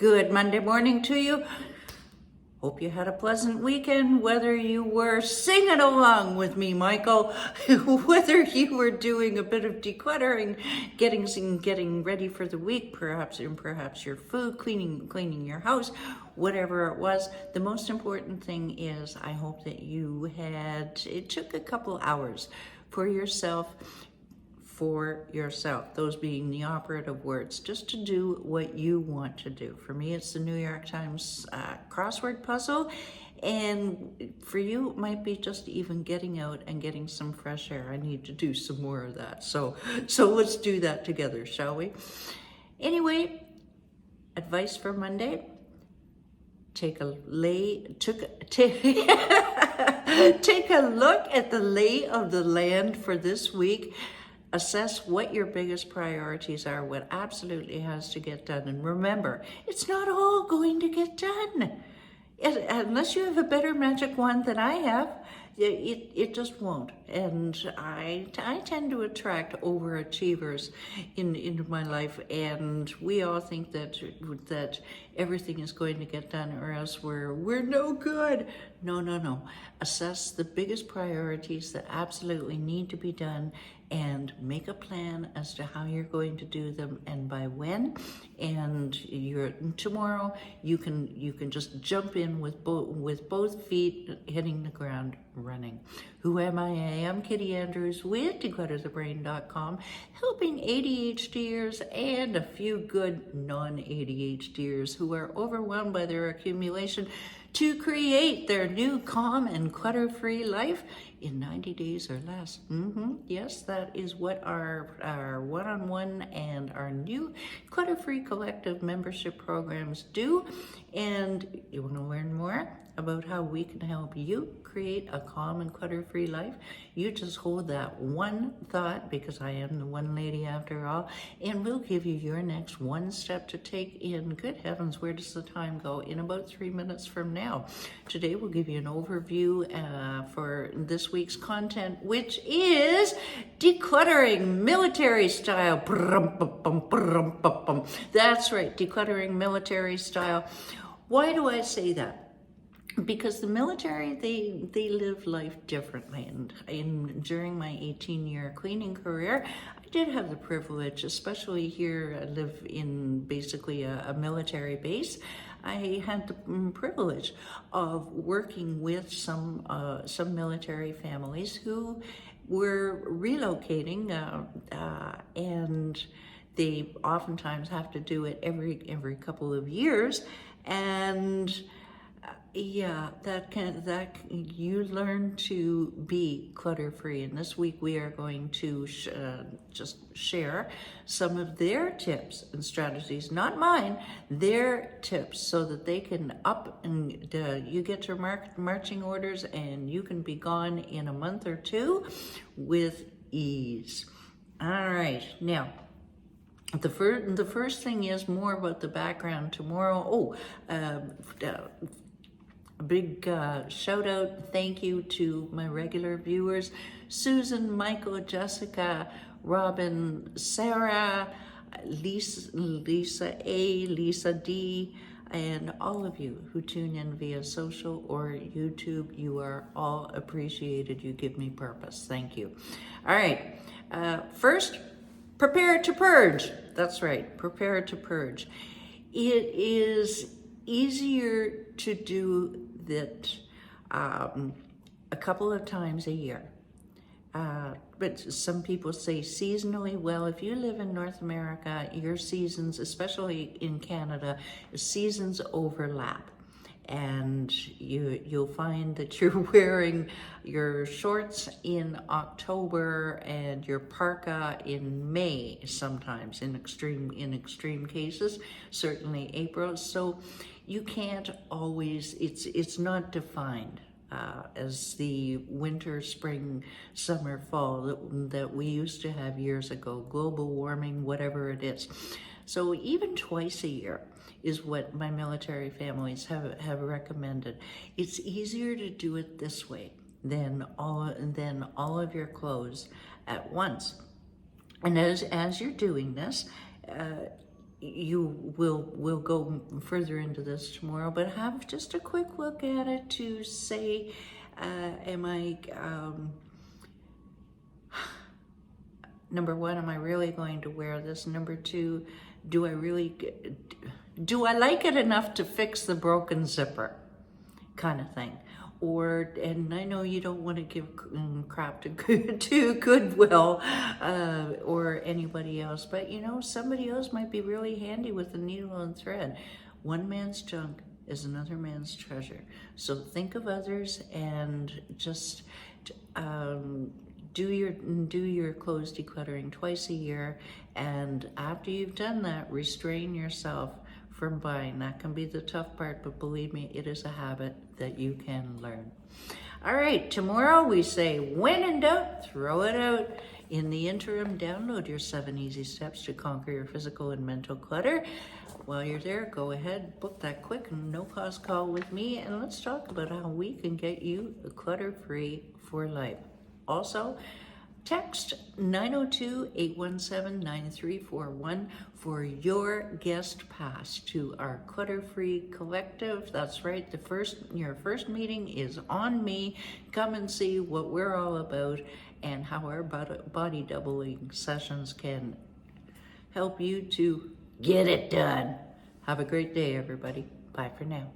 Good Monday morning to you. Hope you had a pleasant weekend, whether you were singing along with me, Michael, whether you were doing a bit of decluttering, getting ready for the week, perhaps your food, cleaning your house, whatever it was. The most important thing is I hope that it took a couple hours for yourself, those being the operative words, just to do what you want to do. For me, it's the New York Times crossword puzzle, and for you, it might be just even getting out and getting some fresh air. I need to do some more of that. So let's do that together, shall we? Anyway, advice for Monday. Take a look at the lay of the land for this week. Assess what your biggest priorities are, what absolutely has to get done. And remember, it's not all going to get done. Unless you have a better magic wand than I have, it just won't. And I tend to attract overachievers into my life, and we all think that everything is going to get done, or else we're no good. No. Assess the biggest priorities that absolutely need to be done, and make a plan as to how you're going to do them and by when. And tomorrow you can just jump in with both feet hitting the ground running. Who am I? I am Kitty Andrews with declutterthebrain.com, helping ADHDers and a few good non-ADHDers who are overwhelmed by their accumulation to create their new calm and clutter-free life in 90 days or less. Yes, that is what our one-on-one and our new clutter-free collective membership programs do. And you want to learn more about how we can help you create a calm and clutter-free life? You just hold that one thought, because I am the one lady after all, and we'll give you your next one step to take in, good heavens, where does the time go? In about 3 minutes from now. Today we'll give you an overview for this week's content, which is decluttering military style. That's right, decluttering military style. Why do I say that? Because the military, they live life differently. And during my 18-year cleaning career, I did have the privilege, especially here, I live in basically a military base. I had the privilege of working with some military families who were relocating, and they oftentimes have to do it every couple of years. And yeah, you learn to be clutter-free. And this week we are going to just share some of their tips and strategies, not mine, their tips, so that they can you get your marching orders and you can be gone in a month or two with ease. All right, now, the first thing is more about the background tomorrow. A big shout out, thank you to my regular viewers, Susan, Michael, Jessica, Robin, Sarah, Lisa A, Lisa D, and all of you who tune in via social or YouTube. You are all appreciated. You give me purpose. Thank you. All right. First, prepare to purge. That's right. Prepare to purge. It is easier to do that a couple of times a year. But some people say seasonally. Well, if you live in North America, your seasons, especially in Canada, seasons overlap. And you'll find that you're wearing your shorts in October and your parka in May, sometimes in extreme cases, certainly April. So you can't always, it's not defined as the winter, spring, summer, fall that we used to have years ago, global warming, whatever it is. So even twice a year is what my military families have recommended. It's easier to do it this way than all of your clothes at once. And as you're doing this, we'll go further into this tomorrow, but have just a quick look at it to say, number one, am I really going to wear this? Number two, do I like it enough to fix the broken zipper, kind of thing? Or, and I know you don't want to give crap to Goodwill or anybody else, but you know, somebody else might be really handy with the needle and thread. One man's junk is another man's treasure. So think of others and just do your clothes decluttering twice a year. And after you've done that, restrain yourself from buying. That can be the tough part, but believe me, it is a habit that you can learn. All right, tomorrow we say, when in doubt, throw it out. In the interim, download your 7 easy steps to conquer your physical and mental clutter. While you're there, go ahead, book that quick no-cost call with me, and let's talk about how we can get you clutter-free for life. Also, text 902-817-9341 for your guest pass to our clutter-free collective. That's right, your first meeting is on me. Come and see what we're all about and how our body doubling sessions can help you to get it done. Have a great day, everybody. Bye for now.